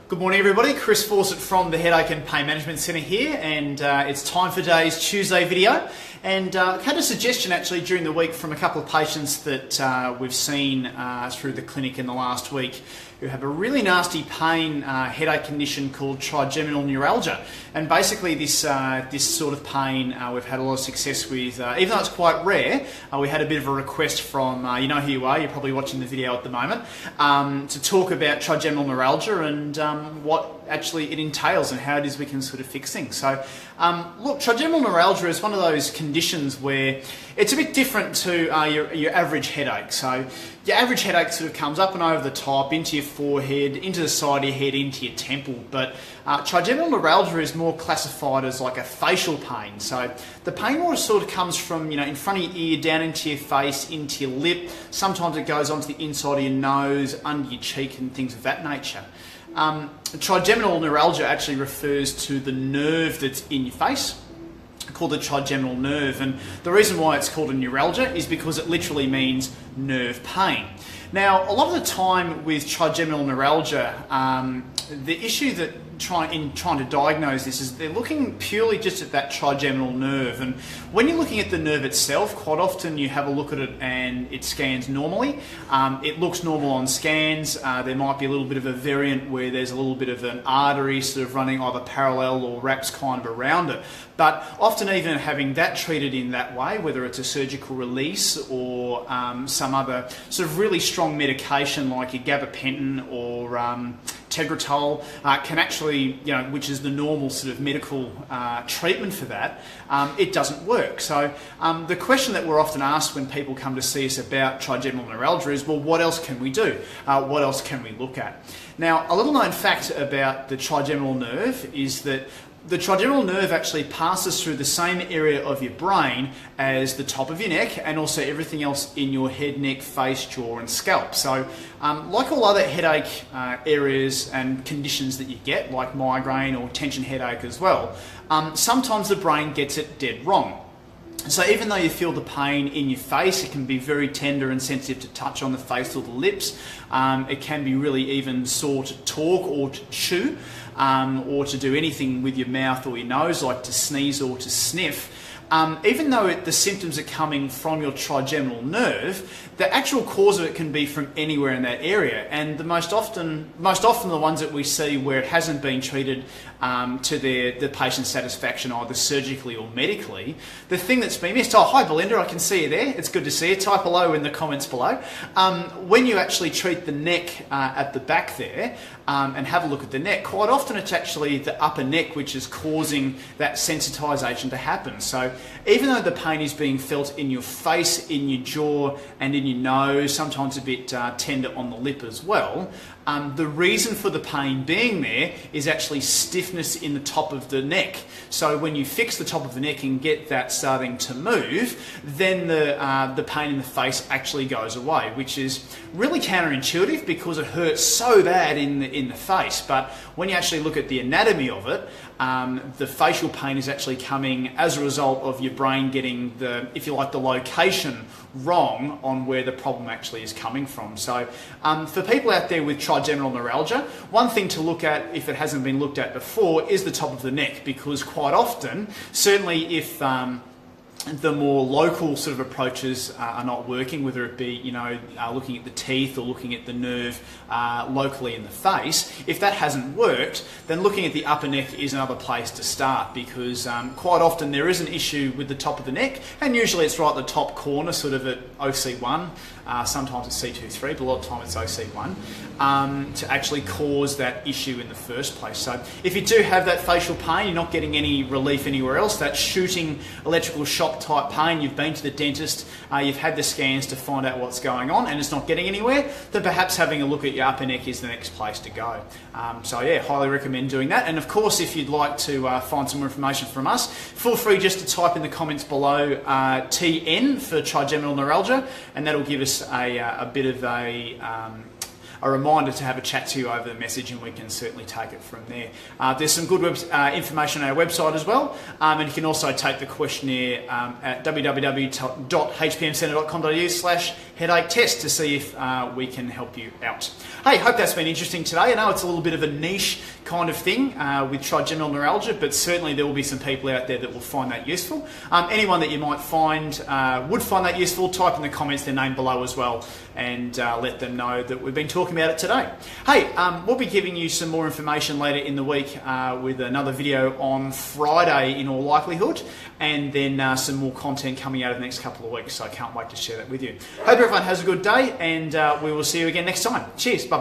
Good morning everybody, Chris Fawcett from the Headache and Pain Management Centre here, and it's time for today's Tuesday video. And I had a suggestion actually during the week from a couple of patients that we've seen through the clinic in the last week who have a really nasty pain headache condition called trigeminal neuralgia. And basically this sort of pain we've had a lot of success with, even though it's quite rare. We had a bit of a request from, you know who you are, you're probably watching the video at the moment, to talk about trigeminal neuralgia and what actually it entails and how it is we can sort of fix things. So look, trigeminal neuralgia is one of those conditions where it's a bit different to your average headache. So your average headache sort of comes up and over the top, into your forehead, into the side of your head, into your temple. But trigeminal neuralgia is more classified as like a facial pain. So the pain more sort of comes from, you know, in front of your ear, down into your face, into your lip. Sometimes it goes onto the inside of your nose, under your cheek and things of that nature. Trigeminal neuralgia actually refers to the nerve that's in your face, called the trigeminal nerve, and the reason why it's called a neuralgia is because it literally means nerve pain. Now, a lot of the time with trigeminal neuralgia, the issue that trying to diagnose this is they're looking purely just at that trigeminal nerve, and when you're looking at the nerve itself, quite often you have a look at it and it scans normally. It looks normal on scans. There might be a little bit of a variant where there's a little bit of an artery sort of running either parallel or wraps kind of around it. But often even having that treated in that way, whether it's a surgical release or some other sort of really strong medication like your gabapentin or Tegretol, can actually, you know, which is the normal sort of medical treatment for that, it doesn't work. So the question that we're often asked when people come to see us about trigeminal neuralgia is, well, what else can we do? What else can we look at? Now, a little known fact about the trigeminal nerve is that the trigeminal nerve actually passes through the same area of your brain as the top of your neck and also everything else in your head, neck, face, jaw and scalp. So like all other headache areas and conditions that you get, like migraine or tension headache as well, sometimes the brain gets it dead wrong. So even though you feel the pain in your face, it can be very tender and sensitive to touch on the face or the lips. It can be really even sore to talk or to chew, or to do anything with your mouth or your nose, like to sneeze or to sniff. Even though the symptoms are coming from your trigeminal nerve, the actual cause of it can be from anywhere in that area. And the most often the ones that we see where it hasn't been treated to the patient's satisfaction, either surgically or medically, the thing that's been missed. Oh, hi Belinda, I can see you there. It's good to see you. Type hello in the comments below. When you actually treat the neck at the back there and have a look at the neck, quite often it's actually the upper neck which is causing that sensitization to happen. So even though the pain is being felt in your face, in your jaw and in your nose, sometimes a bit tender on the lip as well, the reason for the pain being there is actually stiffness in the top of the neck. So when you fix the top of the neck and get that starting to move, then the pain in the face actually goes away, which is really counterintuitive because it hurts so bad in the face. But when you actually look at the anatomy of it, the facial pain is actually coming as a result of your brain getting the, if you like, the location wrong on where the problem actually is coming from. So for people out there with trigeminal neuralgia, one thing to look at if it hasn't been looked at before is the top of the neck, because quite often, certainly if the more local sort of approaches are not working, whether it be, you know, looking at the teeth or looking at the nerve locally in the face, if that hasn't worked, then looking at the upper neck is another place to start, because quite often there is an issue with the top of the neck, and usually it's right at the top corner, sort of at OC1, sometimes it's C2-3, but a lot of the time it's OC1, to actually cause that issue in the first place. So if you do have that facial pain, you're not getting any relief anywhere else, that shooting electrical shock type pain, you've been to the dentist, you've had the scans to find out what's going on and it's not getting anywhere, then perhaps having a look at your upper neck is the next place to go. So yeah, highly recommend doing that. And of course, if you'd like to find some more information from us, feel free just to type in the comments below TN for trigeminal neuralgia, and that'll give us a bit of a reminder to have a chat to you over the message, and we can certainly take it from there. There's some good information on our website as well, and you can also take the questionnaire at www.hpmcentre.com.au/headache test to see if we can help you out. Hey, hope that's been interesting today. I know it's a little bit of a niche kind of thing with trigeminal neuralgia, but certainly there will be some people out there that will find that useful. Anyone that you might find would find that useful, type in the comments their name below as well, and let them know that we've been talking about it today. Hey, we'll be giving you some more information later in the week with another video on Friday in all likelihood, and then some more content coming out of the next couple of weeks, so I can't wait to share that with you. Hope everyone has a good day, and we will see you again next time. Cheers, bye-bye.